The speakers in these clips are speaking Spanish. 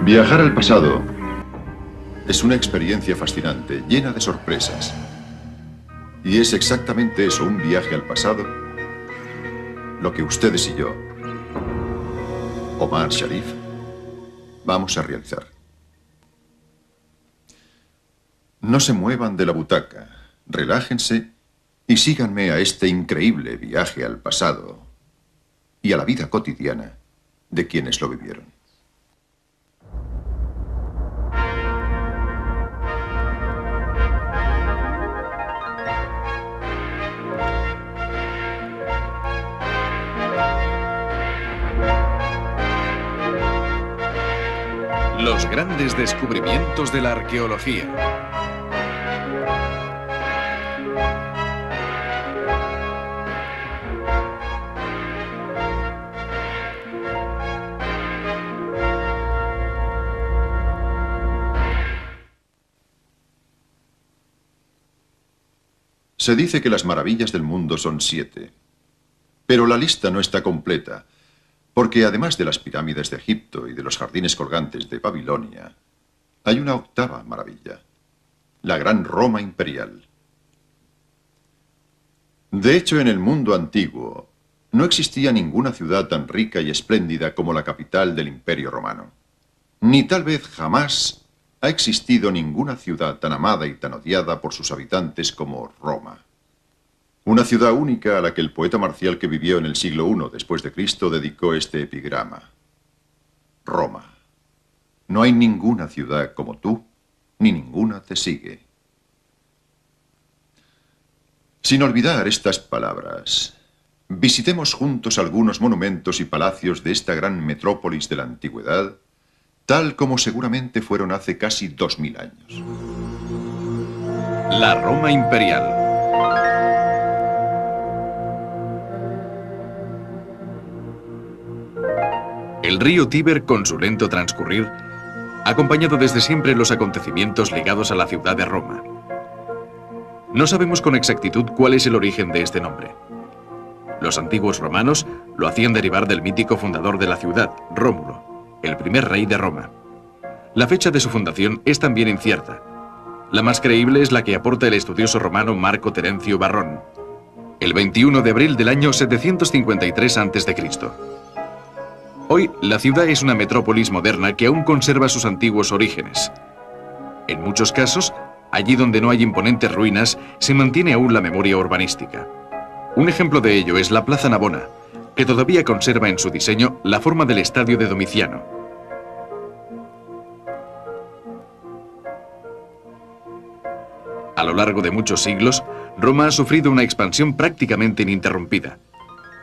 Viajar al pasado es una experiencia fascinante, llena de sorpresas. Y es exactamente eso, un viaje al pasado, lo que ustedes y yo, Omar Sharif, vamos a realizar. No se muevan de la butaca, relájense y síganme a este increíble viaje al pasado y a la vida cotidiana de quienes lo vivieron. Los grandes descubrimientos de la arqueología. Se dice que las maravillas del mundo son 7, pero la lista no está completa, porque además de las pirámides de Egipto y de los jardines colgantes de Babilonia, hay una 8ª maravilla, la Gran Roma Imperial. De hecho, en el mundo antiguo, no existía ninguna ciudad tan rica y espléndida como la capital del Imperio Romano. Ni tal vez jamás ha existido ninguna ciudad tan amada y tan odiada por sus habitantes como Roma. Una ciudad única a la que el poeta marcial que vivió en el siglo I después de Cristo dedicó este epigrama. Roma. No hay ninguna ciudad como tú, ni ninguna te sigue. Sin olvidar estas palabras, visitemos juntos algunos monumentos y palacios de esta gran metrópolis de la antigüedad, tal como seguramente fueron hace casi 2000 años. La Roma Imperial. El río Tíber, con su lento transcurrir, ha acompañado desde siempre los acontecimientos ligados a la ciudad de Roma. No sabemos con exactitud cuál es el origen de este nombre. Los antiguos romanos lo hacían derivar del mítico fundador de la ciudad, Rómulo, el primer rey de Roma. La fecha de su fundación es también incierta. La más creíble es la que aporta el estudioso romano Marco Terencio Varrón, el 21 de abril del año 753 a.C. Hoy, la ciudad es una metrópolis moderna que aún conserva sus antiguos orígenes. En muchos casos, allí donde no hay imponentes ruinas, se mantiene aún la memoria urbanística. Un ejemplo de ello es la Plaza Navona, que todavía conserva en su diseño la forma del estadio de Domiciano. A lo largo de muchos siglos, Roma ha sufrido una expansión prácticamente ininterrumpida,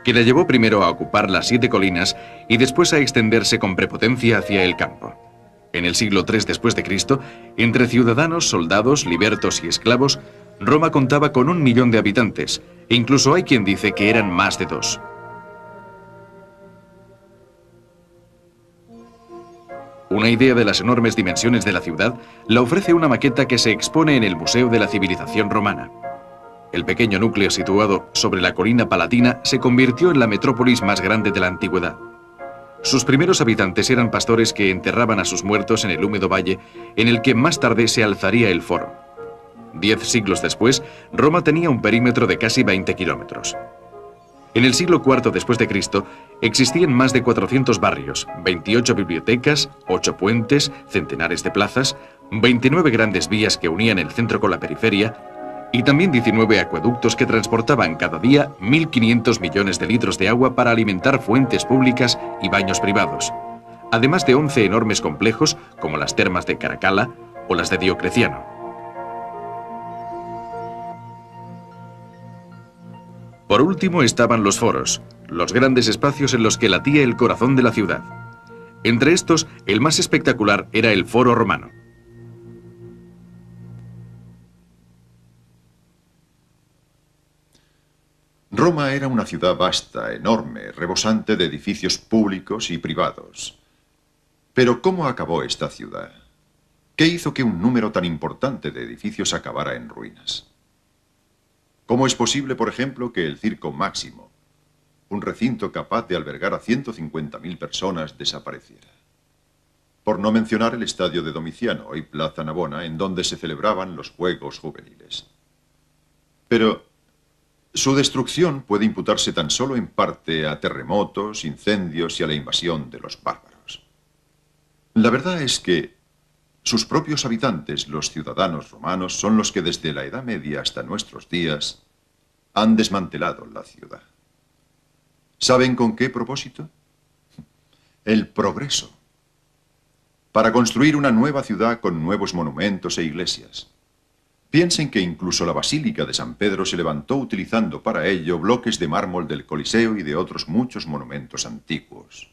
que la llevó primero a ocupar las 7 colinas y después a extenderse con prepotencia hacia el campo. En el siglo III después de Cristo, entre ciudadanos, soldados, libertos y esclavos, Roma contaba con 1 millón de habitantes, e incluso hay quien dice que eran más de 2. Una idea de las enormes dimensiones de la ciudad la ofrece una maqueta que se expone en el Museo de la Civilización Romana. El pequeño núcleo situado sobre la colina palatina se convirtió en la metrópolis más grande de la antigüedad. Sus primeros habitantes eran pastores que enterraban a sus muertos en el húmedo valle en el que más tarde se alzaría el foro. 10 siglos después, Roma tenía un perímetro de casi 20 kilómetros. En el siglo IV después de Cristo existían más de 400 barrios, 28 bibliotecas, 8 puentes, centenares de plazas, 29 grandes vías que unían el centro con la periferia y también 19 acueductos que transportaban cada día 1.500 millones de litros de agua para alimentar fuentes públicas y baños privados, además de 11 enormes complejos como las termas de Caracalla o las de Diocleciano. Por último estaban los foros, los grandes espacios en los que latía el corazón de la ciudad. Entre estos, el más espectacular era el Foro Romano. Roma era una ciudad vasta, enorme, rebosante de edificios públicos y privados. Pero ¿cómo acabó esta ciudad? ¿Qué hizo que un número tan importante de edificios acabara en ruinas? ¿Cómo es posible, por ejemplo, que el Circo Máximo, un recinto capaz de albergar a 150.000 personas, desapareciera? por no mencionar el estadio de Domiciano y Plaza Navona, en donde se celebraban los Juegos Juveniles. Pero su destrucción puede imputarse tan solo en parte a terremotos, incendios y a la invasión de los bárbaros. La verdad es que sus propios habitantes, los ciudadanos romanos, son los que desde la Edad Media hasta nuestros días han desmantelado la ciudad. ¿Saben con qué propósito? El progreso. Para construir una nueva ciudad con nuevos monumentos e iglesias. Piensen que incluso la Basílica de San Pedro se levantó utilizando para ello bloques de mármol del Coliseo y de otros muchos monumentos antiguos.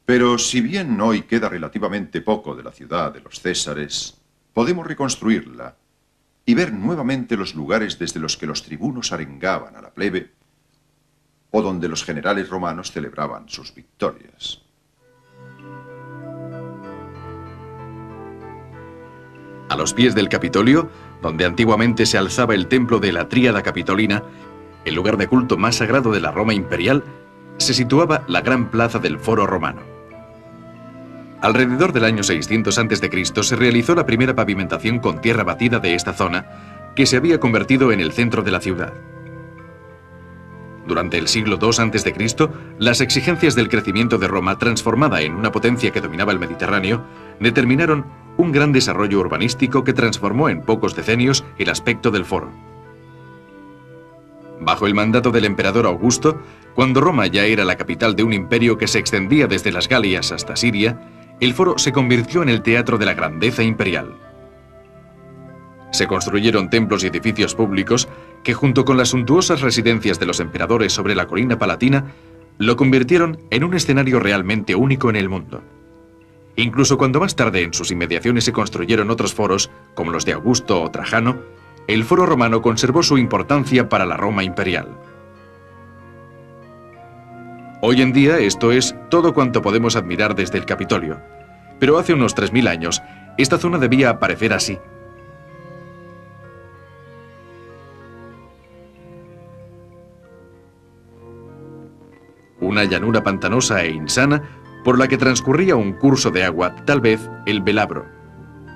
Pero si bien hoy queda relativamente poco de la ciudad de los Césares, podemos reconstruirla y ver nuevamente los lugares desde los que los tribunos arengaban a la plebe o donde los generales romanos celebraban sus victorias. A los pies del Capitolio, donde antiguamente se alzaba el templo de la Tríada Capitolina, el lugar de culto más sagrado de la Roma imperial, se situaba la gran plaza del Foro Romano. Alrededor del año 600 a.C. se realizó la primera pavimentación con tierra batida de esta zona, que se había convertido en el centro de la ciudad. Durante el siglo II a.C., las exigencias del crecimiento de Roma, transformada en una potencia que dominaba el Mediterráneo, determinaron un gran desarrollo urbanístico que transformó en pocos decenios el aspecto del foro. Bajo el mandato del emperador Augusto, cuando Roma ya era la capital de un imperio que se extendía desde las Galias hasta Siria, el foro se convirtió en el teatro de la grandeza imperial. Se construyeron templos y edificios públicos que, junto con las suntuosas residencias de los emperadores sobre la colina palatina, lo convirtieron en un escenario realmente único en el mundo. Incluso cuando más tarde en sus inmediaciones se construyeron otros foros, como los de Augusto o Trajano, el foro romano conservó su importancia para la Roma imperial. Hoy en día esto es todo cuanto podemos admirar desde el Capitolio, pero hace unos 3000 años esta zona debía aparecer así. Una llanura pantanosa e insana por la que transcurría un curso de agua, tal vez el Velabro.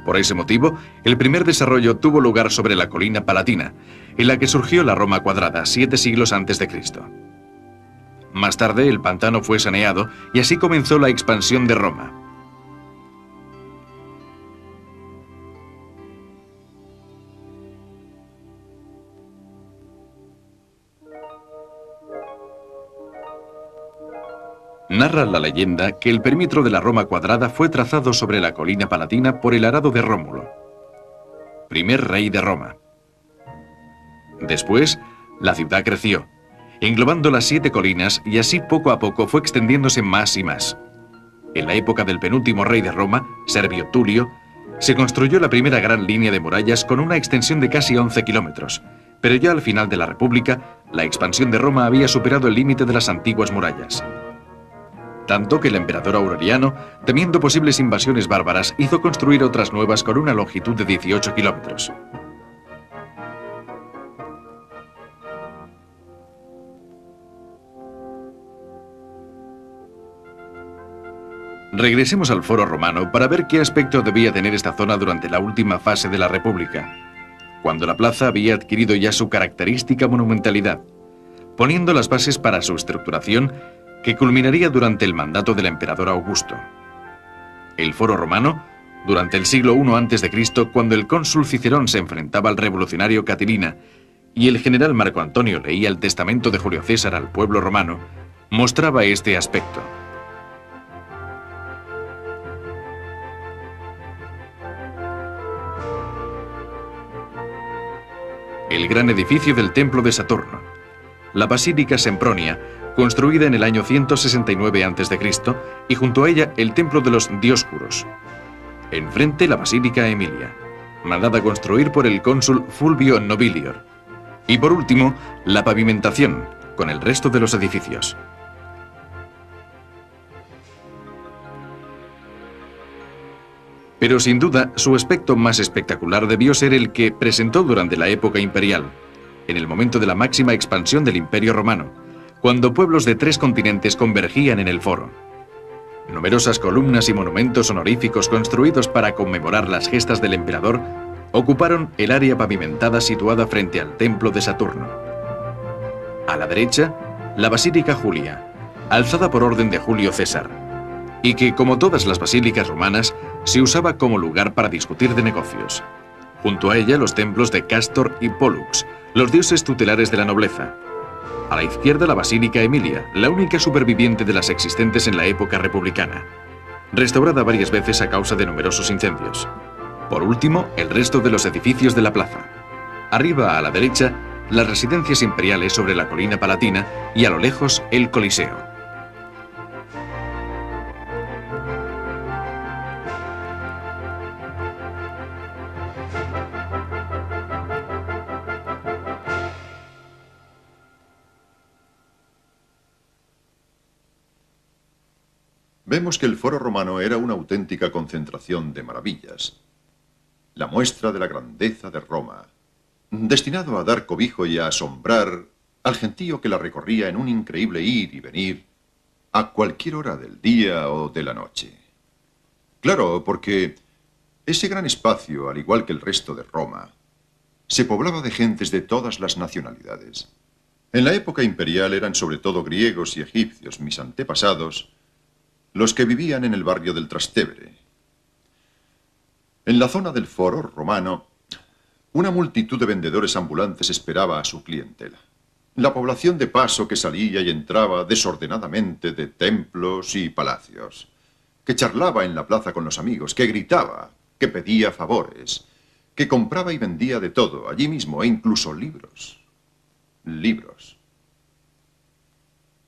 Por ese motivo, el primer desarrollo tuvo lugar sobre la colina palatina, en la que surgió la Roma cuadrada 7 siglos antes de Cristo. Más tarde, el pantano fue saneado y así comenzó la expansión de Roma. Narra la leyenda que el perímetro de la Roma cuadrada fue trazado sobre la colina palatina por el arado de Rómulo, primer rey de Roma. Después, la ciudad creció, englobando las 7 colinas, y así poco a poco fue extendiéndose más y más. En la época del penúltimo rey de Roma, Servio Tulio, se construyó la primera gran línea de murallas con una extensión de casi 11 kilómetros, pero ya al final de la República, la expansión de Roma había superado el límite de las antiguas murallas. Tanto que el emperador Aureliano, temiendo posibles invasiones bárbaras, hizo construir otras nuevas con una longitud de 18 kilómetros. Regresemos al Foro Romano para ver qué aspecto debía tener esta zona durante la última fase de la República, cuando la plaza había adquirido ya su característica monumentalidad, poniendo las bases para su estructuración que culminaría durante el mandato del emperador Augusto. El Foro Romano, durante el siglo I a.C., cuando el cónsul Cicerón se enfrentaba al revolucionario Catilina y el general Marco Antonio leía el testamento de Julio César al pueblo romano, mostraba este aspecto. El gran edificio del Templo de Saturno, la Basílica Sempronia, construida en el año 169 a.C., y junto a ella el Templo de los Dioscuros. Enfrente la Basílica Emilia, mandada construir por el cónsul Fulvio Nobilior. Y por último, la pavimentación, con el resto de los edificios. Pero sin duda, su aspecto más espectacular debió ser el que presentó durante la época imperial, en el momento de la máxima expansión del Imperio Romano, cuando pueblos de 3 continentes convergían en el foro. Numerosas columnas y monumentos honoríficos construidos para conmemorar las gestas del emperador ocuparon el área pavimentada situada frente al templo de Saturno. A la derecha, la Basílica Julia, alzada por orden de Julio César, y que, como todas las basílicas romanas, se usaba como lugar para discutir de negocios. Junto a ella, los templos de Castor y Pollux, los dioses tutelares de la nobleza. A la izquierda, la Basílica Emilia, la única superviviente de las existentes en la época republicana, restaurada varias veces a causa de numerosos incendios. Por último, el resto de los edificios de la plaza. Arriba, a la derecha, las residencias imperiales sobre la colina palatina y a lo lejos, el Coliseo. Vemos que el Foro Romano era una auténtica concentración de maravillas. La muestra de la grandeza de Roma, destinado a dar cobijo y a asombrar al gentío que la recorría en un increíble ir y venir a cualquier hora del día o de la noche. Claro, porque ese gran espacio, al igual que el resto de Roma, se poblaba de gentes de todas las nacionalidades. En la época imperial eran sobre todo griegos y egipcios, mis antepasados, los que vivían en el barrio del Trastevere. En la zona del Foro Romano, una multitud de vendedores ambulantes esperaba a su clientela. La población de paso que salía y entraba desordenadamente de templos y palacios, que charlaba en la plaza con los amigos, que gritaba, que pedía favores, que compraba y vendía de todo, allí mismo, e incluso libros. Libros.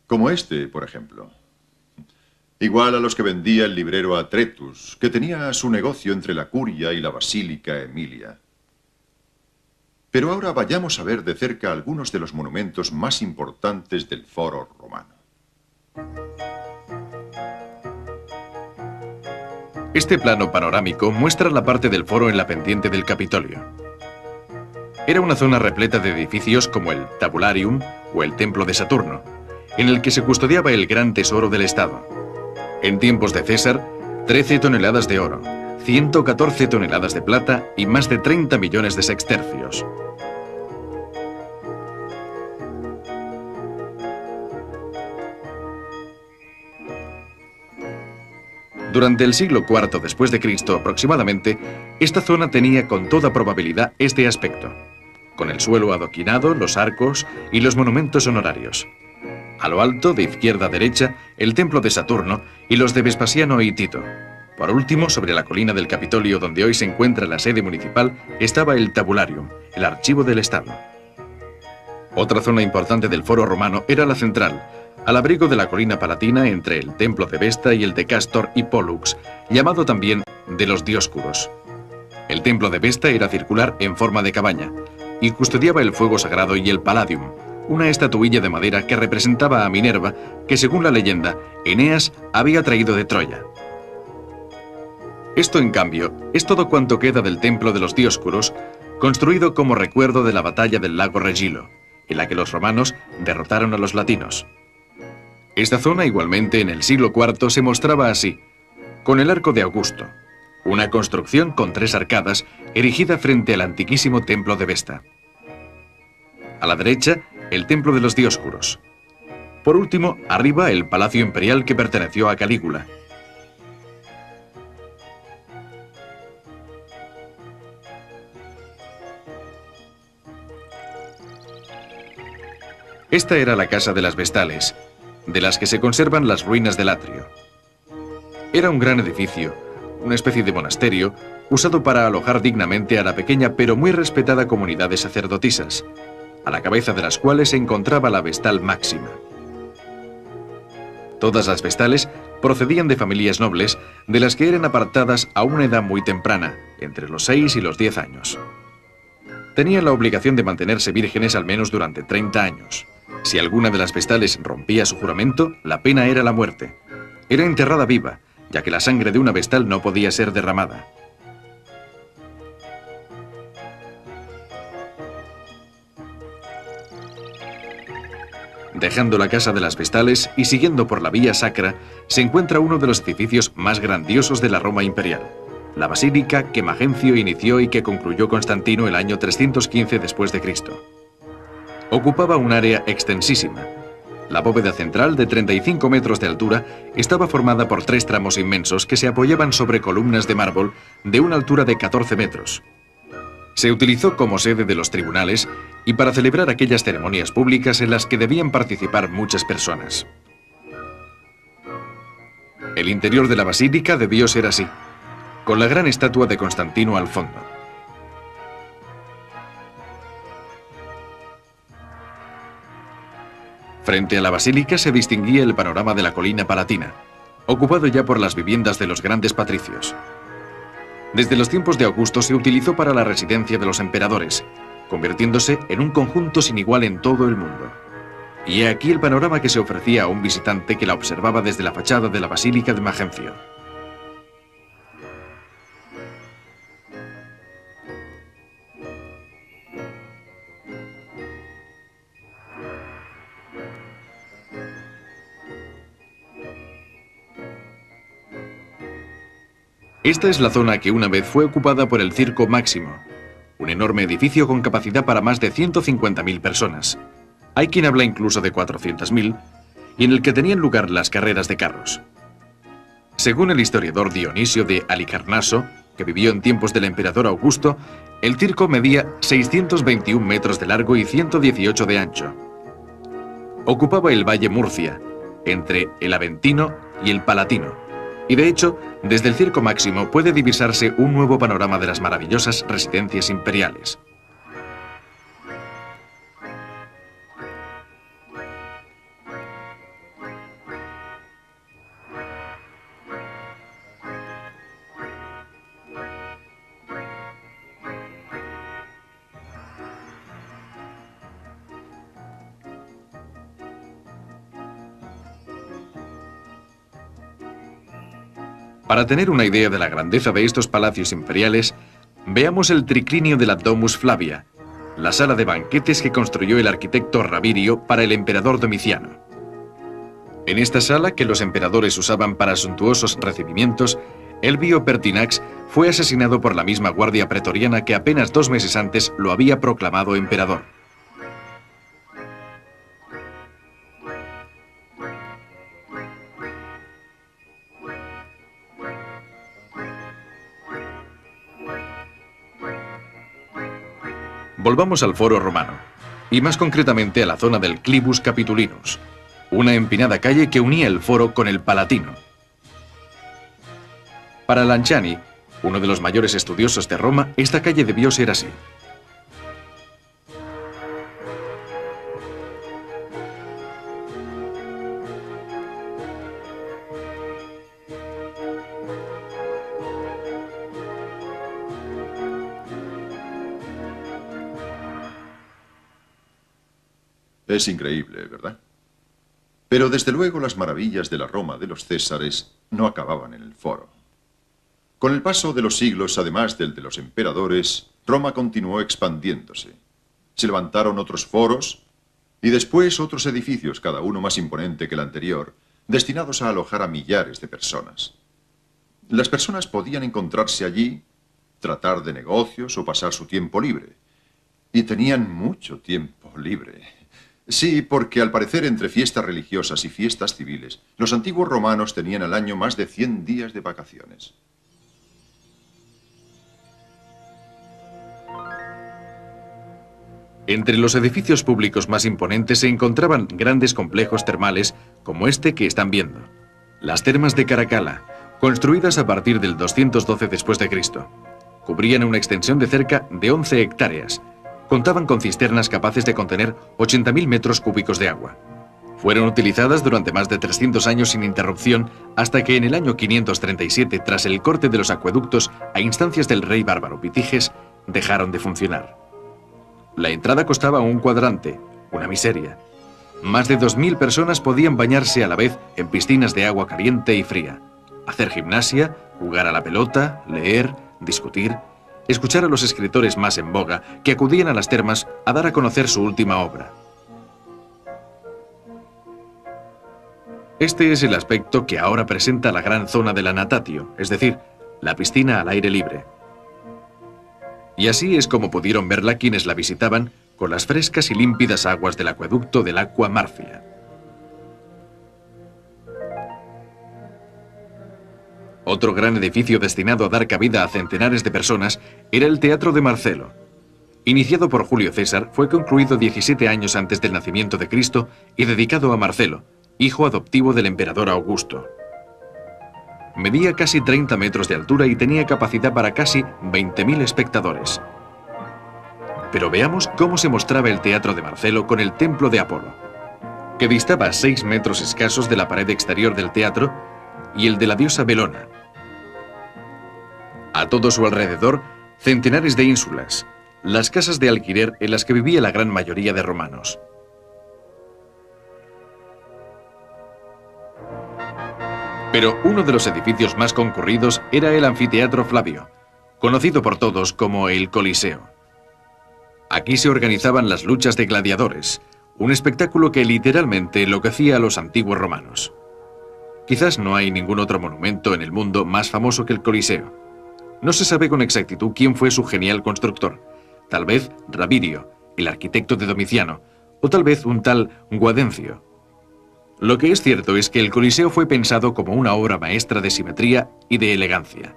Como este, por ejemplo. Igual a los que vendía el librero Atretus, que tenía su negocio entre la Curia y la Basílica Emilia. Pero ahora vayamos a ver de cerca algunos de los monumentos más importantes del Foro Romano. Este plano panorámico muestra la parte del foro en la pendiente del Capitolio. Era una zona repleta de edificios como el Tabularium o el Templo de Saturno, en el que se custodiaba el gran tesoro del Estado. En tiempos de César, 13 toneladas de oro, 114 toneladas de plata y más de 30 millones de sextercios. Durante el siglo IV después de Cristo aproximadamente, esta zona tenía con toda probabilidad este aspecto, con el suelo adoquinado, los arcos y los monumentos honorarios. A lo alto, de izquierda a derecha, el templo de Saturno y los de Vespasiano y Tito. Por último, sobre la colina del Capitolio, donde hoy se encuentra la sede municipal, estaba el Tabularium, el archivo del Estado. Otra zona importante del Foro Romano era la central, al abrigo de la colina palatina entre el templo de Vesta y el de Castor y Pollux, llamado también de los Dioscuros. El templo de Vesta era circular en forma de cabaña y custodiaba el fuego sagrado y el Palladium, una estatuilla de madera que representaba a Minerva, que según la leyenda, Eneas había traído de Troya. Esto, en cambio, es todo cuanto queda del templo de los Dioscuros, construido como recuerdo de la batalla del lago Regilo, en la que los romanos derrotaron a los latinos. Esta zona, igualmente, en el siglo IV se mostraba así, con el Arco de Augusto, una construcción con 3 arcadas erigida frente al antiquísimo templo de Vesta. A la derecha, el templo de los Dioscuros. Por último, arriba, el palacio imperial que perteneció a Calígula. Esta era la casa de las Vestales, de las que se conservan las ruinas del atrio. Era un gran edificio, una especie de monasterio, usado para alojar dignamente a la pequeña pero muy respetada comunidad de sacerdotisas, a la cabeza de las cuales se encontraba la Vestal Máxima. Todas las Vestales procedían de familias nobles, de las que eran apartadas a una edad muy temprana, entre los 6 y los 10 años. Tenían la obligación de mantenerse vírgenes al menos durante 30 años. Si alguna de las Vestales rompía su juramento, la pena era la muerte. Era enterrada viva, ya que la sangre de una Vestal no podía ser derramada. Dejando la casa de las Vestales y siguiendo por la Vía Sacra, se encuentra uno de los edificios más grandiosos de la Roma imperial, la basílica que Magencio inició y que concluyó Constantino el año 315 después de Cristo. Ocupaba un área extensísima. La bóveda central, de 35 metros de altura, estaba formada por 3 tramos inmensos que se apoyaban sobre columnas de mármol de una altura de 14 metros. Se utilizó como sede de los tribunales y para celebrar aquellas ceremonias públicas en las que debían participar muchas personas. El interior de la basílica debió ser así, con la gran estatua de Constantino al fondo. Frente a la basílica se distinguía el panorama de la colina palatina, ocupado ya por las viviendas de los grandes patricios. Desde los tiempos de Augusto se utilizó para la residencia de los emperadores, convirtiéndose en un conjunto sin igual en todo el mundo. Y he aquí el panorama que se ofrecía a un visitante que la observaba desde la fachada de la Basílica de Magencio. Esta es la zona que una vez fue ocupada por el Circo Máximo, un enorme edificio con capacidad para más de 150.000 personas. Hay quien habla incluso de 400.000, y en el que tenían lugar las carreras de carros. Según el historiador Dionisio de Halicarnaso, que vivió en tiempos del emperador Augusto, el circo medía 621 metros de largo y 118 de ancho. Ocupaba el Valle Murcia, entre el Aventino y el Palatino. Y de hecho, desde el Circo Máximo puede divisarse un nuevo panorama de las maravillosas residencias imperiales. Para tener una idea de la grandeza de estos palacios imperiales, veamos el triclinio de la Domus Flavia, la sala de banquetes que construyó el arquitecto Ravirio para el emperador Domiciano. En esta sala, que los emperadores usaban para suntuosos recibimientos, Elvio Pertinax fue asesinado por la misma guardia pretoriana que apenas 2 meses antes lo había proclamado emperador. Volvamos al Foro Romano, y más concretamente a la zona del Clivus Capitolinus, una empinada calle que unía el Foro con el Palatino. Para Lanciani, uno de los mayores estudiosos de Roma, esta calle debió ser así. Es increíble, ¿verdad? Pero desde luego las maravillas de la Roma de los Césares no acababan en el Foro. Con el paso de los siglos, además del de los emperadores, Roma continuó expandiéndose. Se levantaron otros foros y después otros edificios, cada uno más imponente que el anterior, destinados a alojar a millares de personas. Las personas podían encontrarse allí, tratar de negocios o pasar su tiempo libre. Y tenían mucho tiempo libre. Sí, porque al parecer entre fiestas religiosas y fiestas civiles, los antiguos romanos tenían al año más de 100 días de vacaciones. Entre los edificios públicos más imponentes se encontraban grandes complejos termales como este que están viendo. Las termas de Caracalla, construidas a partir del 212 después de Cristo. Cubrían una extensión de cerca de 11 hectáreas. Contaban con cisternas capaces de contener 80.000 metros cúbicos de agua. Fueron utilizadas durante más de 300 años sin interrupción hasta que en el año 537, tras el corte de los acueductos a instancias del rey bárbaro Pitiges, dejaron de funcionar. La entrada costaba un cuadrante, una miseria. Más de 2.000 personas podían bañarse a la vez en piscinas de agua caliente y fría, hacer gimnasia, jugar a la pelota, leer, discutir, escuchar a los escritores más en boga que acudían a las termas a dar a conocer su última obra. Este es el aspecto que ahora presenta la gran zona de la natatio, es decir, la piscina al aire libre. Y así es como pudieron verla quienes la visitaban con las frescas y límpidas aguas del acueducto del Aqua Marfia. Otro gran edificio destinado a dar cabida a centenares de personas era el Teatro de Marcelo. Iniciado por Julio César, fue concluido 17 años antes del nacimiento de Cristo y dedicado a Marcelo, hijo adoptivo del emperador Augusto. Medía casi 30 metros de altura y tenía capacidad para casi 20.000 espectadores. Pero veamos cómo se mostraba el Teatro de Marcelo con el Templo de Apolo, que distaba a 6 metros escasos de la pared exterior del teatro, y el de la diosa Belona. A todo su alrededor, centenares de ínsulas, las casas de alquiler en las que vivía la gran mayoría de romanos. Pero uno de los edificios más concurridos era el Anfiteatro Flavio, conocido por todos como el Coliseo. Aquí se organizaban las luchas de gladiadores, un espectáculo que literalmente enloquecía a los antiguos romanos. Quizás no hay ningún otro monumento en el mundo más famoso que el Coliseo. No se sabe con exactitud quién fue su genial constructor. Tal vez Rabirio, el arquitecto de Domiciano, o tal vez un tal Guadencio. Lo que es cierto es que el Coliseo fue pensado como una obra maestra de simetría y de elegancia,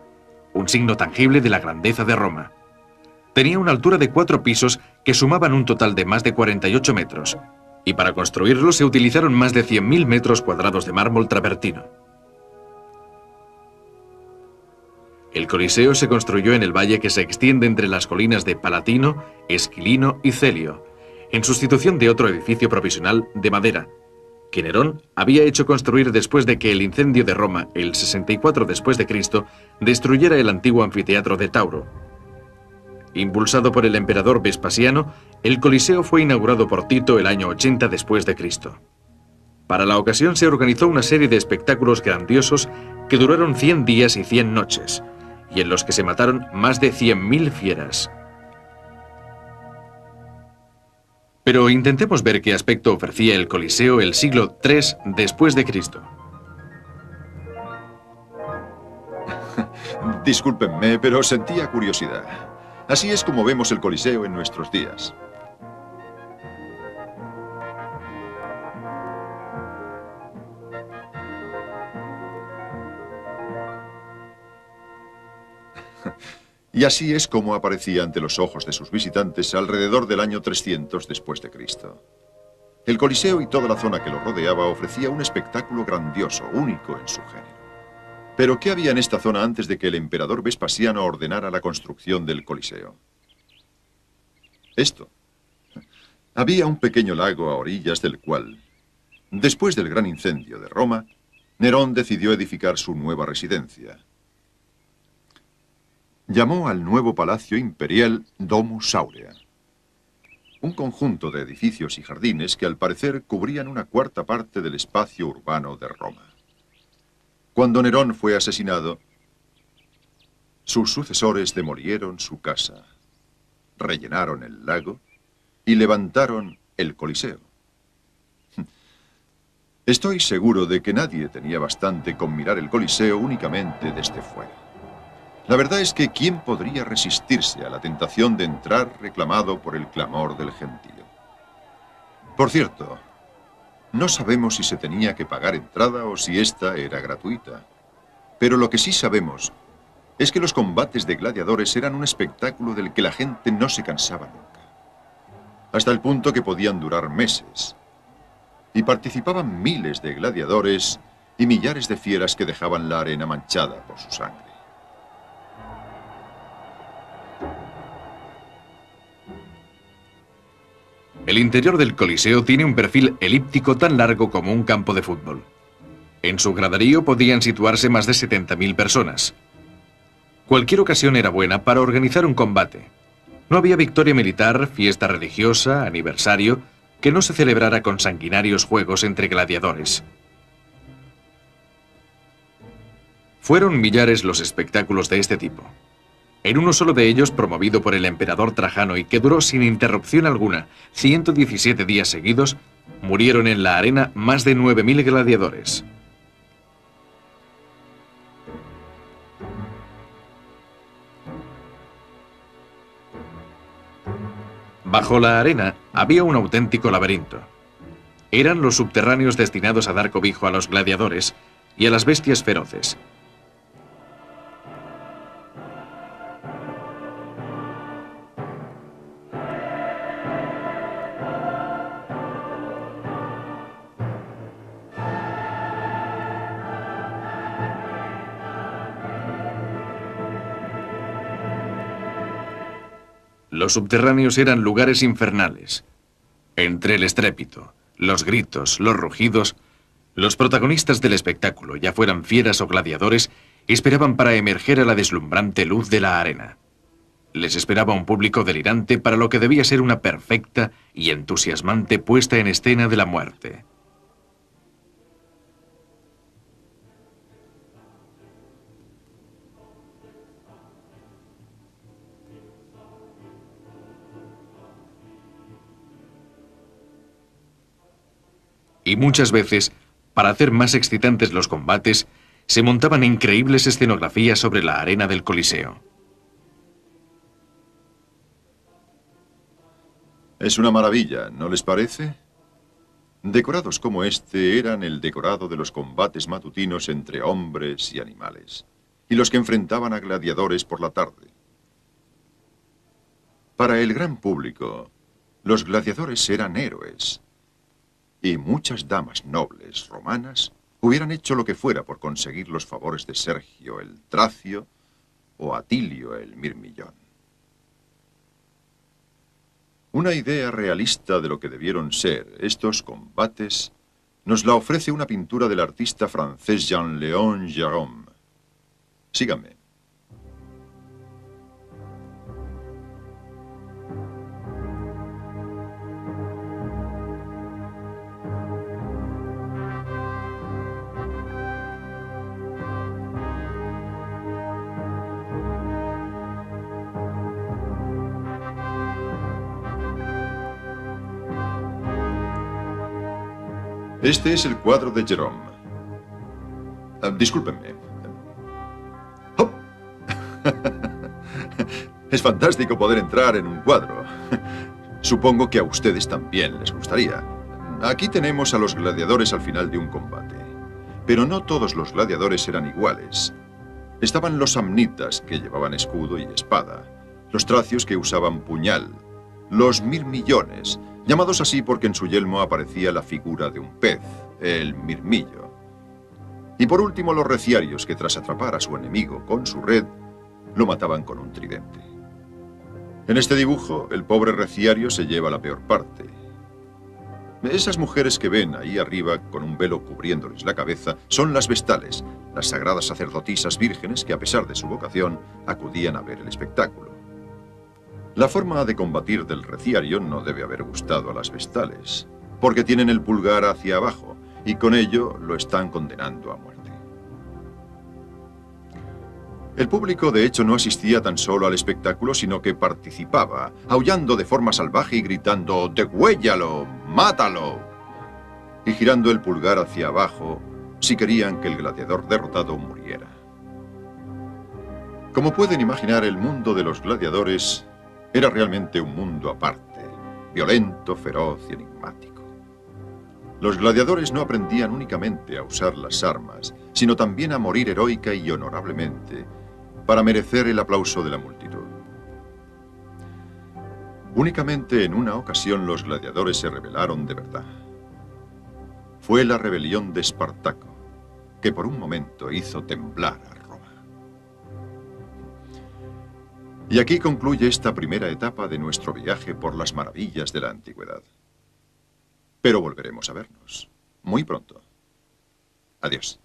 un signo tangible de la grandeza de Roma. Tenía una altura de 4 pisos que sumaban un total de más de 48 metros, y para construirlo se utilizaron más de 100.000 metros cuadrados de mármol travertino. El Coliseo se construyó en el valle que se extiende entre las colinas de Palatino, Esquilino y Celio, en sustitución de otro edificio provisional de madera, que Nerón había hecho construir después de que el incendio de Roma, el 64 después de Cristo, destruyera el antiguo anfiteatro de Tauro. Impulsado por el emperador Vespasiano, el Coliseo fue inaugurado por Tito el año 80 después de Cristo. Para la ocasión se organizó una serie de espectáculos grandiosos que duraron 100 días y 100 noches, y en los que se mataron más de 100.000 fieras. Pero intentemos ver qué aspecto ofrecía el Coliseo el siglo III después de Cristo. Discúlpenme, pero sentía curiosidad. Así es como vemos el Coliseo en nuestros días. Y así es como aparecía ante los ojos de sus visitantes alrededor del año 300 después de Cristo. El Coliseo y toda la zona que lo rodeaba ofrecía un espectáculo grandioso, único en su género. Pero ¿qué había en esta zona antes de que el emperador Vespasiano ordenara la construcción del Coliseo? Esto. Había un pequeño lago a orillas del cual, después del gran incendio de Roma, Nerón decidió edificar su nueva residencia. Llamó al nuevo palacio imperial Domus Aurea, un conjunto de edificios y jardines que al parecer cubrían una cuarta parte del espacio urbano de Roma. Cuando Nerón fue asesinado, sus sucesores demolieron su casa, rellenaron el lago y levantaron el Coliseo. Estoy seguro de que nadie tenía bastante con mirar el Coliseo únicamente desde fuera. La verdad es que ¿quién podría resistirse a la tentación de entrar reclamado por el clamor del gentío? Por cierto, no sabemos si se tenía que pagar entrada o si esta era gratuita. Pero lo que sí sabemos es que los combates de gladiadores eran un espectáculo del que la gente no se cansaba nunca. Hasta el punto que podían durar meses. Y participaban miles de gladiadores y millares de fieras que dejaban la arena manchada por su sangre. El interior del Coliseo tiene un perfil elíptico tan largo como un campo de fútbol. En su graderío podían situarse más de 70.000 personas. Cualquier ocasión era buena para organizar un combate. No había victoria militar, fiesta religiosa, aniversario, que no se celebrara con sanguinarios juegos entre gladiadores. Fueron millares los espectáculos de este tipo. En uno solo de ellos, promovido por el emperador Trajano y que duró sin interrupción alguna 117 días seguidos, murieron en la arena más de 9.000 gladiadores. Bajo la arena había un auténtico laberinto. Eran los subterráneos destinados a dar cobijo a los gladiadores y a las bestias feroces. Los subterráneos eran lugares infernales. Entre el estrépito, los gritos, los rugidos, los protagonistas del espectáculo, ya fueran fieras o gladiadores, esperaban para emerger a la deslumbrante luz de la arena. Les esperaba un público delirante para lo que debía ser una perfecta y entusiasmante puesta en escena de la muerte. Y muchas veces, para hacer más excitantes los combates, se montaban increíbles escenografías sobre la arena del Coliseo. Es una maravilla, ¿no les parece? Decorados como este eran el decorado de los combates matutinos entre hombres y animales, y los que enfrentaban a gladiadores por la tarde. Para el gran público, los gladiadores eran héroes, y muchas damas nobles romanas hubieran hecho lo que fuera por conseguir los favores de Sergio el Tracio o Atilio el Mirmillón. Una idea realista de lo que debieron ser estos combates nos la ofrece una pintura del artista francés Jean-Léon Gérôme. Síganme. Este es el cuadro de Gérôme. Discúlpenme. ¡Oh! Es fantástico poder entrar en un cuadro. Supongo que a ustedes también les gustaría. Aquí tenemos a los gladiadores al final de un combate. Pero no todos los gladiadores eran iguales. Estaban los samnitas, que llevaban escudo y espada, los tracios, que usaban puñal, los mirmillones, llamados así porque en su yelmo aparecía la figura de un pez, el mirmillo. Y por último los reciarios, que tras atrapar a su enemigo con su red, lo mataban con un tridente. En este dibujo, el pobre reciario se lleva la peor parte. Esas mujeres que ven ahí arriba con un velo cubriéndoles la cabeza son las vestales, las sagradas sacerdotisas vírgenes que, a pesar de su vocación, acudían a ver el espectáculo. La forma de combatir del reciario no debe haber gustado a las vestales, porque tienen el pulgar hacia abajo y con ello lo están condenando a muerte. El público, de hecho, no asistía tan solo al espectáculo, sino que participaba, aullando de forma salvaje y gritando «¡Degüéllalo! ¡Mátalo!» y girando el pulgar hacia abajo si querían que el gladiador derrotado muriera. Como pueden imaginar, el mundo de los gladiadores era realmente un mundo aparte, violento, feroz y enigmático. Los gladiadores no aprendían únicamente a usar las armas, sino también a morir heroica y honorablemente para merecer el aplauso de la multitud. Únicamente en una ocasión los gladiadores se rebelaron de verdad. Fue la rebelión de Espartaco, que por un momento hizo temblar a Roma. Y aquí concluye esta primera etapa de nuestro viaje por las maravillas de la antigüedad. Pero volveremos a vernos muy pronto. Adiós.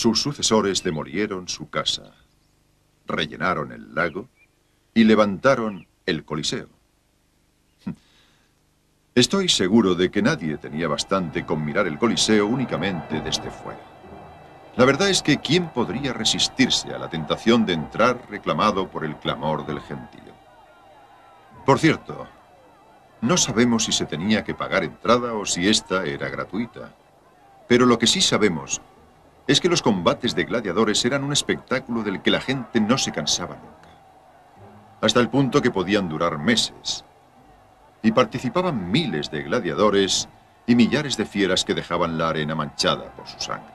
sus sucesores demolieron su casa, rellenaron el lago y levantaron el Coliseo. Estoy seguro de que nadie tenía bastante con mirar el Coliseo únicamente desde fuera. La verdad es que ¿quién podría resistirse a la tentación de entrar reclamado por el clamor del gentío? Por cierto, no sabemos si se tenía que pagar entrada o si esta era gratuita. Pero lo que sí sabemos es que los combates de gladiadores eran un espectáculo del que la gente no se cansaba nunca. Hasta el punto que podían durar meses. Y participaban miles de gladiadores y millares de fieras que dejaban la arena manchada por su sangre.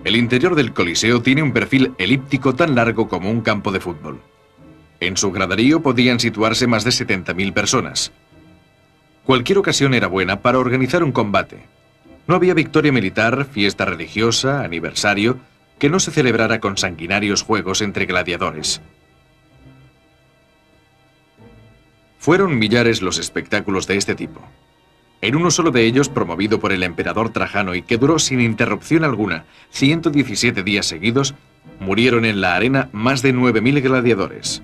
El interior del Coliseo tiene un perfil elíptico tan largo como un campo de fútbol. En su graderío podían situarse más de 70.000 personas. Cualquier ocasión era buena para organizar un combate. No había victoria militar, fiesta religiosa, aniversario, que no se celebrara con sanguinarios juegos entre gladiadores. Fueron millares los espectáculos de este tipo. En uno solo de ellos, promovido por el emperador Trajano y que duró sin interrupción alguna 117 días seguidos, murieron en la arena más de 9.000 gladiadores.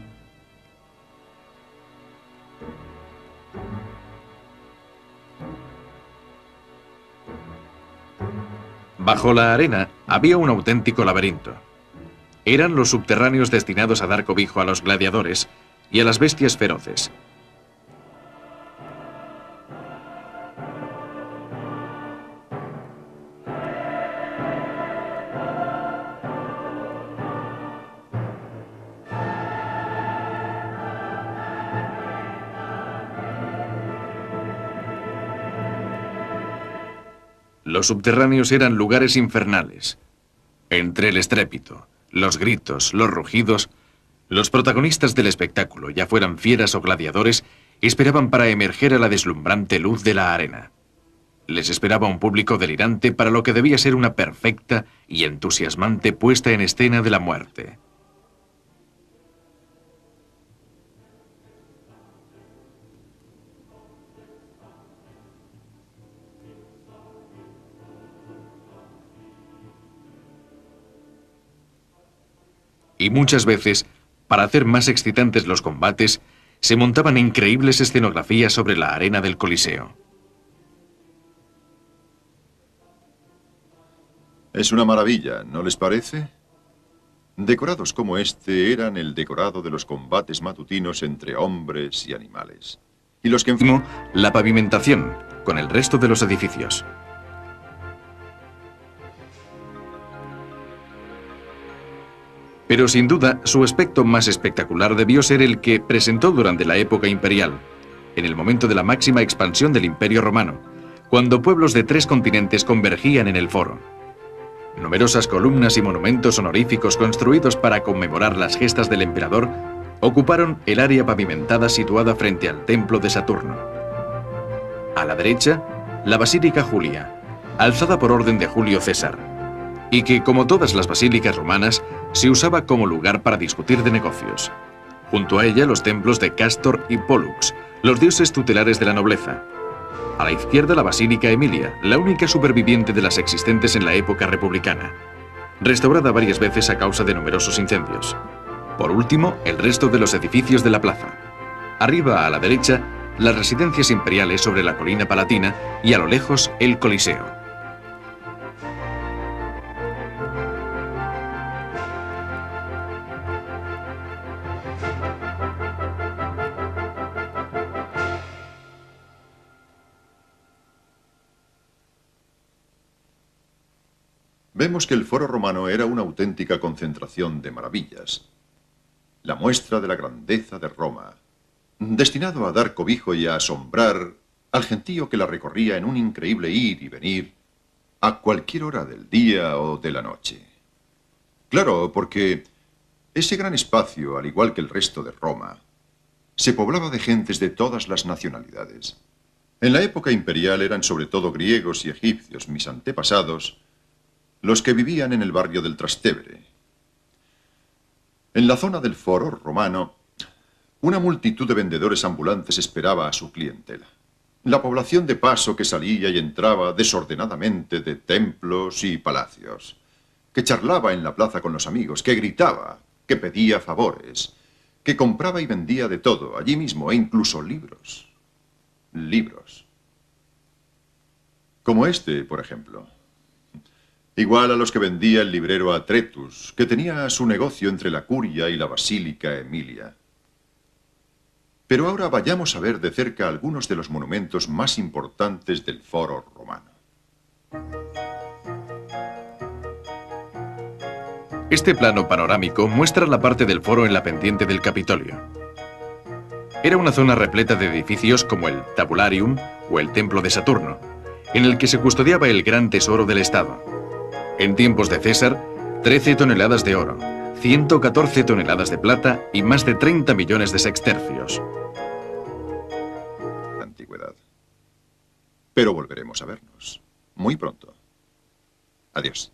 Bajo la arena había un auténtico laberinto. Eran los subterráneos destinados a dar cobijo a los gladiadores y a las bestias feroces. Los subterráneos eran lugares infernales. Entre el estrépito, los gritos, los rugidos, los protagonistas del espectáculo, ya fueran fieras o gladiadores, esperaban para emerger a la deslumbrante luz de la arena. Les esperaba un público delirante para lo que debía ser una perfecta y entusiasmante puesta en escena de la muerte. Y muchas veces, para hacer más excitantes los combates, se montaban increíbles escenografías sobre la arena del Coliseo. Es una maravilla, ¿no les parece? Decorados como este eran el decorado de los combates matutinos entre hombres y animales. Y los que la pavimentación, con el resto de los edificios. Pero sin duda, su aspecto más espectacular debió ser el que presentó durante la época imperial, en el momento de la máxima expansión del Imperio Romano, cuando pueblos de 3 continentes convergían en el foro. Numerosas columnas y monumentos honoríficos construidos para conmemorar las gestas del emperador ocuparon el área pavimentada situada frente al templo de Saturno. A la derecha, la Basílica Julia, alzada por orden de Julio César, y que, como todas las basílicas romanas, se usaba como lugar para discutir de negocios. Junto a ella, los templos de Castor y Pollux, los dioses tutelares de la nobleza. A la izquierda, la Basílica Emilia, la única superviviente de las existentes en la época republicana, restaurada varias veces a causa de numerosos incendios. Por último, el resto de los edificios de la plaza. Arriba, a la derecha, las residencias imperiales sobre la colina palatina y a lo lejos, el Coliseo. Vemos que el foro romano era una auténtica concentración de maravillas. La muestra de la grandeza de Roma, destinado a dar cobijo y a asombrar al gentío que la recorría en un increíble ir y venir a cualquier hora del día o de la noche. Claro, porque ese gran espacio, al igual que el resto de Roma, se poblaba de gentes de todas las nacionalidades. En la época imperial eran sobre todo griegos y egipcios, mis antepasados, los que vivían en el barrio del Trastevere. En la zona del foro romano, una multitud de vendedores ambulantes esperaba a su clientela. La población de paso que salía y entraba desordenadamente de templos y palacios, que charlaba en la plaza con los amigos, que gritaba, que pedía favores, que compraba y vendía de todo, allí mismo, e incluso libros. Libros. Como este, por ejemplo. Igual a los que vendía el librero Atretus, que tenía su negocio entre la Curia y la Basílica Emilia. Pero ahora vayamos a ver de cerca algunos de los monumentos más importantes del Foro Romano. Este plano panorámico muestra la parte del foro en la pendiente del Capitolio. Era una zona repleta de edificios como el Tabularium o el Templo de Saturno, en el que se custodiaba el gran tesoro del Estado. En tiempos de César, 13 toneladas de oro, 114 toneladas de plata y más de 30 millones de sextercios. Antigüedad. Pero volveremos a vernos. Muy pronto. Adiós.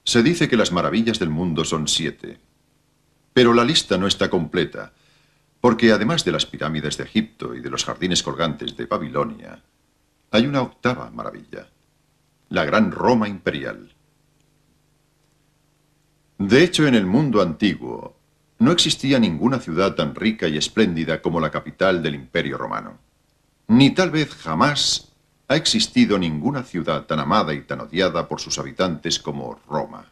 Se dice que las maravillas del mundo son 7. Pero la lista no está completa, porque además de las pirámides de Egipto y de los jardines colgantes de Babilonia, hay una 8ª maravilla, la Gran Roma Imperial. De hecho, en el mundo antiguo, no existía ninguna ciudad tan rica y espléndida como la capital del Imperio Romano. Ni tal vez jamás ha existido ninguna ciudad tan amada y tan odiada por sus habitantes como Roma.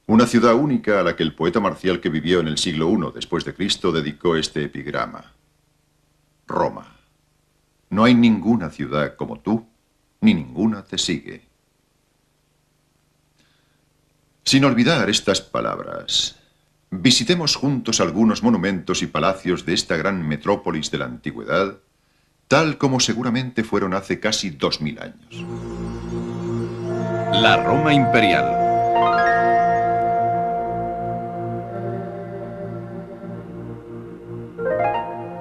Una ciudad única a la que el poeta marcial que vivió en el siglo I después de Cristo dedicó este epigrama. Roma. No hay ninguna ciudad como tú, ni ninguna te sigue. Sin olvidar estas palabras, Visitemos juntos algunos monumentos y palacios de esta gran metrópolis de la antigüedad, tal como seguramente fueron hace casi 2000 años. La Roma imperial.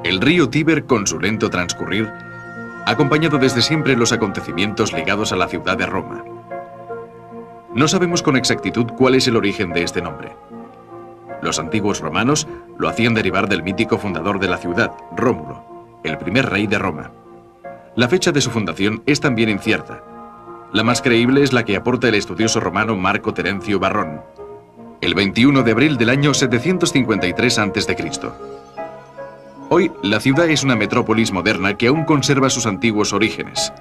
El río Tíber, con su lento transcurrir, ha acompañado desde siempre los acontecimientos ligados a la ciudad de Roma. No sabemos con exactitud cuál es el origen de este nombre. Los antiguos romanos lo hacían derivar del mítico fundador de la ciudad, Rómulo, el primer rey de Roma. La fecha de su fundación es también incierta. La más creíble es la que aporta el estudioso romano Marco Terencio Varrón, el 21 de abril del año 753 a.C. Hoy, la ciudad es una metrópolis moderna que aún conserva sus antiguos orígenes.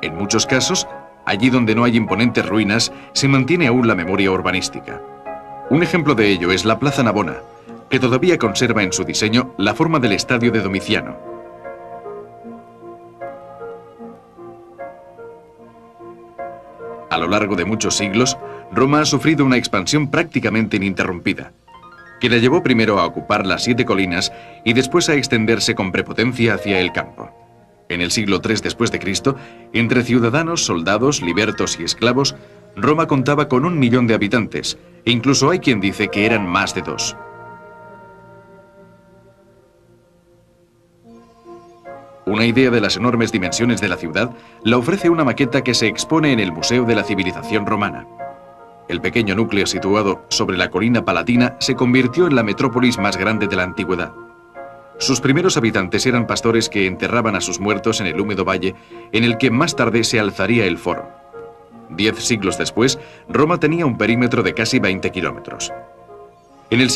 En muchos casos, allí donde no hay imponentes ruinas, se mantiene aún la memoria urbanística. Un ejemplo de ello es la Plaza Navona, que todavía conserva en su diseño la forma del estadio de Domiciano. A lo largo de muchos siglos, Roma ha sufrido una expansión prácticamente ininterrumpida, que la llevó primero a ocupar las 7 colinas y después a extenderse con prepotencia hacia el campo. En el siglo III después de Cristo, entre ciudadanos, soldados, libertos y esclavos, Roma contaba con 1 millón de habitantes, e incluso hay quien dice que eran más de 2. Una idea de las enormes dimensiones de la ciudad la ofrece una maqueta que se expone en el Museo de la Civilización Romana. El pequeño núcleo situado sobre la colina palatina se convirtió en la metrópolis más grande de la antigüedad. Sus primeros habitantes eran pastores que enterraban a sus muertos en el húmedo valle en el que más tarde se alzaría el foro. 10 siglos después, Roma tenía un perímetro de casi 20 kilómetros. En el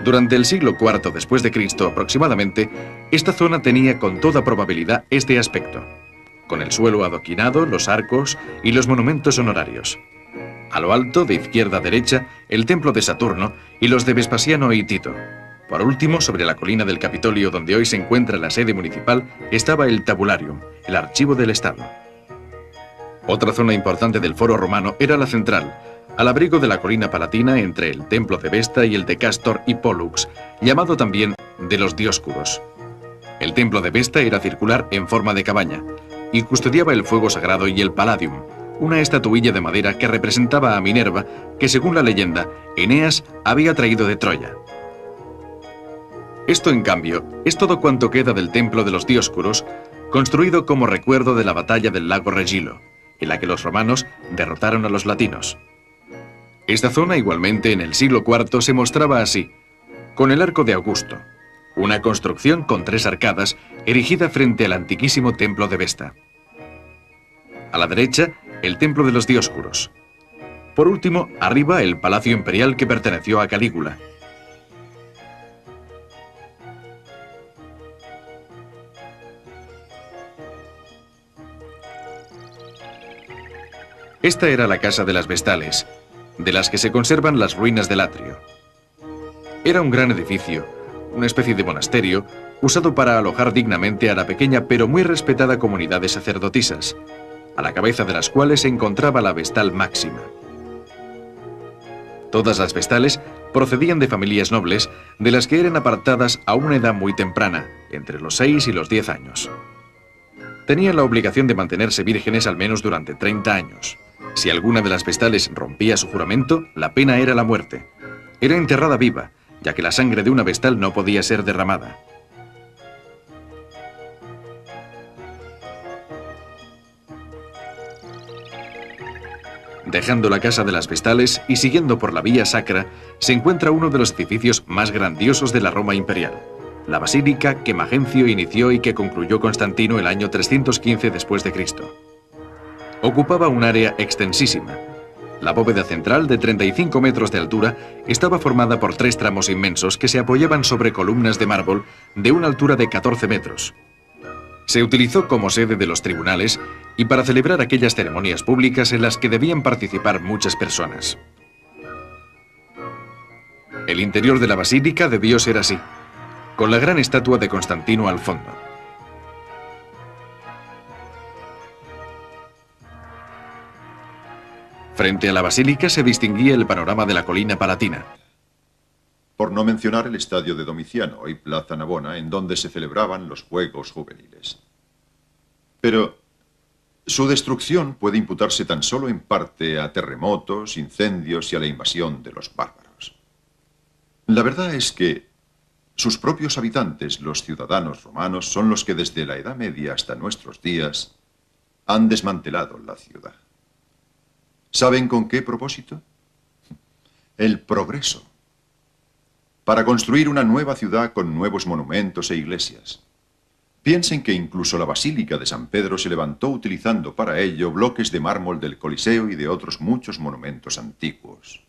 Durante el siglo IV después de Cristo aproximadamente, esta zona tenía con toda probabilidad este aspecto, con el suelo adoquinado, los arcos y los monumentos honorarios. A lo alto, de izquierda a derecha, el templo de Saturno y los de Vespasiano y Tito. Por último, sobre la colina del Capitolio, donde hoy se encuentra la sede municipal, estaba el Tabularium, el archivo del Estado. Otra zona importante del Foro Romano era la central, al abrigo de la colina palatina entre el templo de Vesta y el de Castor y Pollux, llamado también de los Dioscuros. El templo de Vesta era circular en forma de cabaña y custodiaba el fuego sagrado y el Palladium, una estatuilla de madera que representaba a Minerva, que según la leyenda, Eneas había traído de Troya. Esto, en cambio, es todo cuanto queda del templo de los Dioscuros, construido como recuerdo de la batalla del lago Regilo, en la que los romanos derrotaron a los latinos. Esta zona igualmente en el siglo IV se mostraba así, con el Arco de Augusto, una construcción con 3 arcadas erigida frente al antiquísimo templo de Vesta. A la derecha, el templo de los Dioscuros. Por último, arriba el palacio imperial que perteneció a Calígula. Esta era la casa de las Vestales, de las que se conservan las ruinas del atrio. Era un gran edificio, una especie de monasterio, usado para alojar dignamente a la pequeña pero muy respetada comunidad de sacerdotisas, a la cabeza de las cuales se encontraba la Vestal Máxima. Todas las Vestales procedían de familias nobles, de las que eran apartadas a una edad muy temprana, entre los 6 y los 10 años. Tenían la obligación de mantenerse vírgenes al menos durante 30 años. Si alguna de las Vestales rompía su juramento, la pena era la muerte. Era enterrada viva, ya que la sangre de una Vestal no podía ser derramada. Dejando la casa de las Vestales y siguiendo por la vía sacra, se encuentra uno de los edificios más grandiosos de la Roma imperial, la basílica que Magencio inició y que concluyó Constantino el año 315 después de Cristo. Ocupaba un área extensísima. La bóveda central, de 35 metros de altura, estaba formada por 3 tramos inmensos que se apoyaban sobre columnas de mármol de una altura de 14 metros. Se utilizó como sede de los tribunales y para celebrar aquellas ceremonias públicas en las que debían participar muchas personas. El interior de la basílica debió ser así, con la gran estatua de Constantino al fondo. Frente a la basílica se distinguía el panorama de la colina palatina. Por no mencionar el estadio de Domiciano y Plaza Navona, en donde se celebraban los Juegos Juveniles. Pero su destrucción puede imputarse tan solo en parte a terremotos, incendios y a la invasión de los bárbaros. La verdad es que sus propios habitantes, los ciudadanos romanos, son los que desde la Edad Media hasta nuestros días han desmantelado la ciudad. ¿Saben con qué propósito? El progreso. Para construir una nueva ciudad con nuevos monumentos e iglesias. Piensen que incluso la Basílica de San Pedro se levantó utilizando para ello bloques de mármol del Coliseo y de otros muchos monumentos antiguos.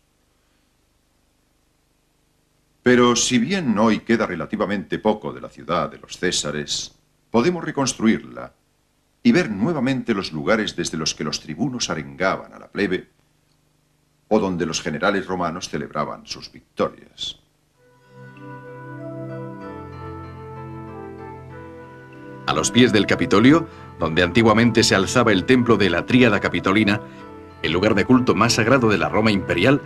Pero si bien hoy queda relativamente poco de la ciudad de los Césares, podemos reconstruirla y ver nuevamente los lugares desde los que los tribunos arengaban a la plebe o donde los generales romanos celebraban sus victorias. A los pies del Capitolio, donde antiguamente se alzaba el templo de la Tríada Capitolina, el lugar de culto más sagrado de la Roma imperial,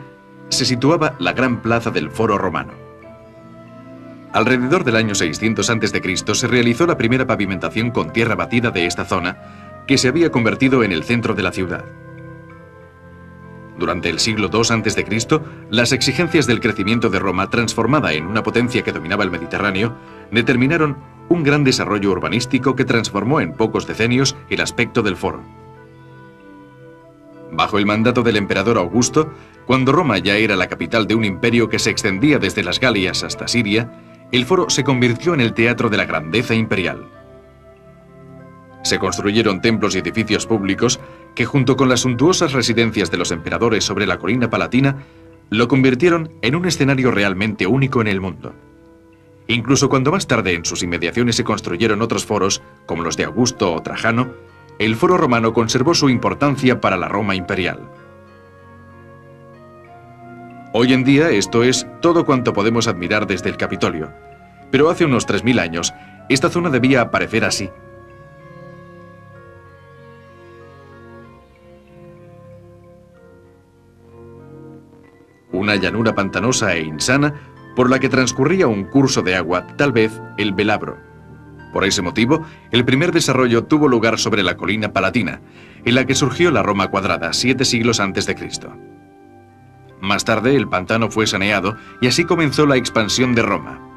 se situaba la gran plaza del Foro Romano. Alrededor del año 600 a.C. se realizó la primera pavimentación con tierra batida de esta zona, que se había convertido en el centro de la ciudad. Durante el siglo II a.C., las exigencias del crecimiento de Roma, transformada en una potencia que dominaba el Mediterráneo, determinaron un gran desarrollo urbanístico que transformó en pocos decenios el aspecto del foro. Bajo el mandato del emperador Augusto, cuando Roma ya era la capital de un imperio que se extendía desde las Galias hasta Siria, el foro se convirtió en el teatro de la grandeza imperial. Se construyeron templos y edificios públicos que, junto con las suntuosas residencias de los emperadores sobre la colina palatina, lo convirtieron en un escenario realmente único en el mundo. Incluso cuando más tarde en sus inmediaciones se construyeron otros foros, como los de Augusto o Trajano, el foro romano conservó su importancia para la Roma imperial. Hoy en día esto es todo cuanto podemos admirar desde el Capitolio, pero hace unos 3000 años esta zona debía aparecer así. Una llanura pantanosa e insana por la que transcurría un curso de agua, tal vez el Velabro. Por ese motivo, el primer desarrollo tuvo lugar sobre la colina Palatina, en la que surgió la Roma cuadrada 7 siglos antes de Cristo. Más tarde, el pantano fue saneado y así comenzó la expansión de Roma.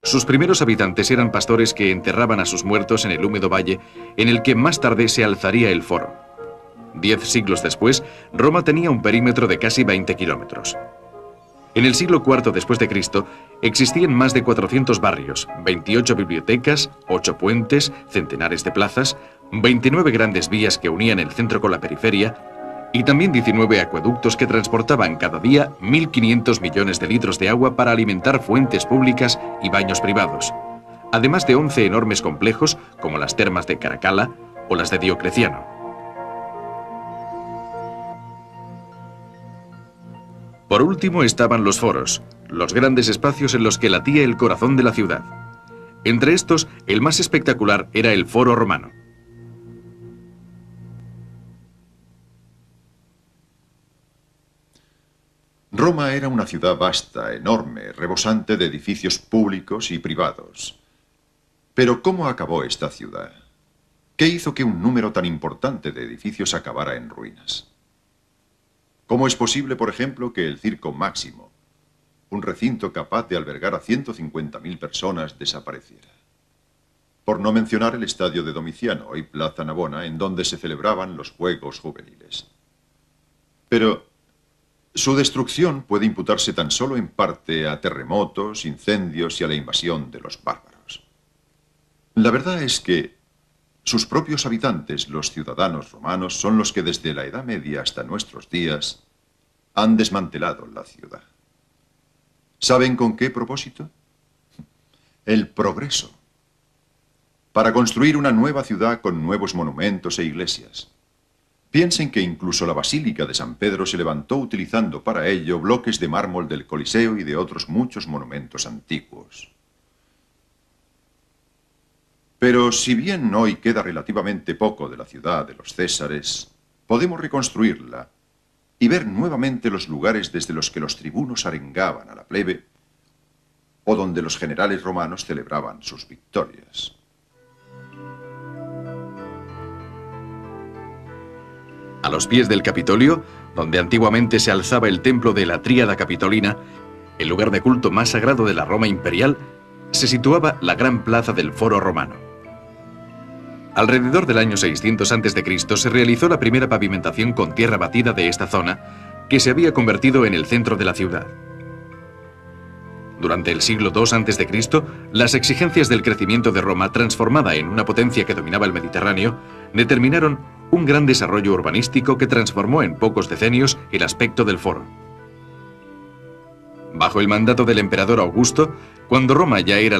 Sus primeros habitantes eran pastores que enterraban a sus muertos en el húmedo valle en el que más tarde se alzaría el foro. 10 siglos después, Roma tenía un perímetro de casi 20 kilómetros. En el siglo IV después de Cristo existían más de 400 barrios, 28 bibliotecas, 8 puentes, centenares de plazas, 29 grandes vías que unían el centro con la periferia y también 19 acueductos que transportaban cada día 1.500 millones de litros de agua para alimentar fuentes públicas y baños privados, además de 11 enormes complejos como las termas de Caracalla o las de Diocleciano. Por último estaban los foros, los grandes espacios en los que latía el corazón de la ciudad. Entre estos, el más espectacular era el Foro Romano. Roma era una ciudad vasta, enorme, rebosante de edificios públicos y privados. Pero ¿cómo acabó esta ciudad? ¿Qué hizo que un número tan importante de edificios acabara en ruinas? ¿Cómo es posible, por ejemplo, que el Circo Máximo, un recinto capaz de albergar a 150.000 personas, desapareciera? Por no mencionar el estadio de Domiciano, hoy Plaza Navona, en donde se celebraban los Juegos Juveniles. Pero su destrucción puede imputarse tan solo en parte a terremotos, incendios y a la invasión de los bárbaros. La verdad es que sus propios habitantes, los ciudadanos romanos, son los que desde la Edad Media hasta nuestros días han desmantelado la ciudad. ¿Saben con qué propósito? El progreso. Para construir una nueva ciudad con nuevos monumentos e iglesias. Piensen que incluso la Basílica de San Pedro se levantó utilizando para ello bloques de mármol del Coliseo y de otros muchos monumentos antiguos. Pero si bien hoy queda relativamente poco de la ciudad de los Césares, podemos reconstruirla y ver nuevamente los lugares desde los que los tribunos arengaban a la plebe o donde los generales romanos celebraban sus victorias. A los pies del Capitolio, donde antiguamente se alzaba el templo de la Tríada Capitolina, el lugar de culto más sagrado de la Roma imperial, se situaba la gran plaza del Foro Romano. Alrededor del año 600 a.C. se realizó la primera pavimentación con tierra batida de esta zona, que se había convertido en el centro de la ciudad. Durante el siglo II a.C., las exigencias del crecimiento de Roma, transformada en una potencia que dominaba el Mediterráneo, determinaron un gran desarrollo urbanístico que transformó en pocos decenios el aspecto del foro. Bajo el mandato del emperador Augusto, cuando Roma ya era